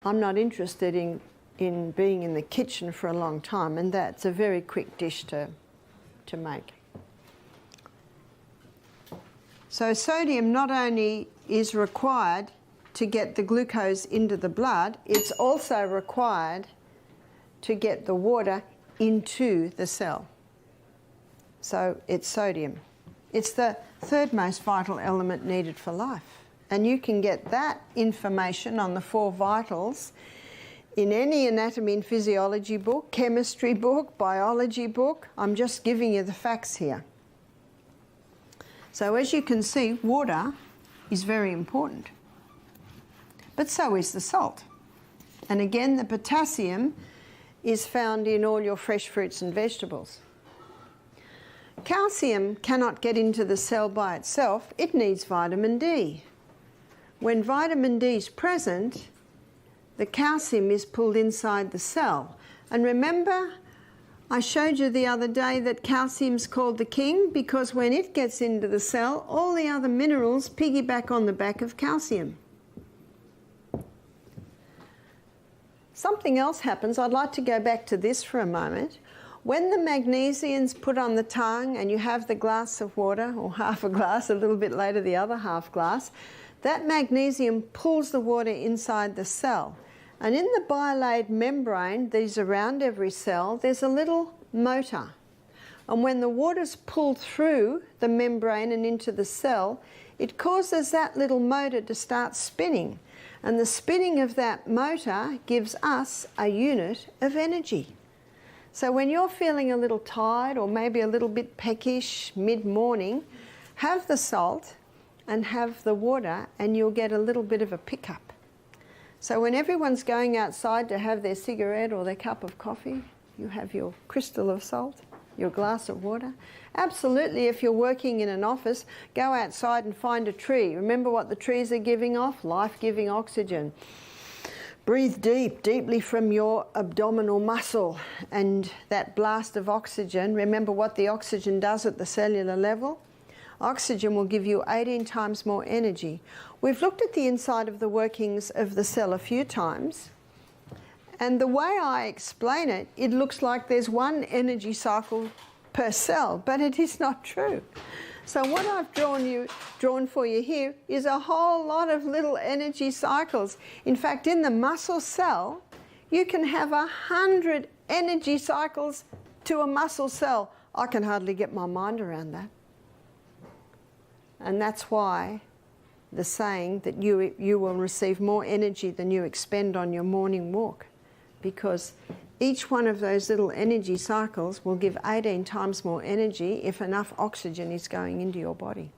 I'm not interested in being in the kitchen for a long time, and that's a very quick dish to make. So sodium not only is required to get the glucose into the blood, it's also required to get the water into the cell. So it's sodium. It's the third most vital element needed for life. And you can get that information on the 4 vitals in any anatomy and physiology book, chemistry book, biology book. I'm just giving you the facts here. So as you can see, water is very important. But so is the salt. And again, the potassium is found in all your fresh fruits and vegetables. Calcium cannot get into the cell by itself. It needs vitamin D. When vitamin D is present, the calcium is pulled inside the cell. And remember, I showed you the other day that calcium's called the king because when it gets into the cell, all the other minerals piggyback on the back of calcium. Something else happens. I'd like to go back to this for a moment. When the magnesium's put on the tongue and you have the glass of water, or half a glass, a little bit later the other half glass, that magnesium pulls the water inside the cell. And in the bilaid membrane that is around every cell, there's a little motor. And when the water's pulled through the membrane and into the cell, it causes that little motor to start spinning. And the spinning of that motor gives us a unit of energy. So when you're feeling a little tired or maybe a little bit peckish mid-morning, have the salt and have the water and you'll get a little bit of a pickup. So when everyone's going outside to have their cigarette or their cup of coffee, you have your crystal of salt, your glass of water. Absolutely, if you're working in an office, go outside and find a tree. Remember what the trees are giving off? Life-giving oxygen. Breathe deeply from your abdominal muscle, and that blast of oxygen, remember what the oxygen does at the cellular level? Oxygen will give you 18 times more energy. We've looked at the inside of the workings of the cell a few times, and the way I explain it, it looks like there's one energy cycle per cell, but it is not true. So what I've drawn for you here is a whole lot of little energy cycles. In fact, in the muscle cell, you can have 100 energy cycles to a muscle cell. I can hardly get my mind around that. And that's why the saying that you will receive more energy than you expend on your morning walk, because each one of those little energy cycles will give 18 times more energy if enough oxygen is going into your body.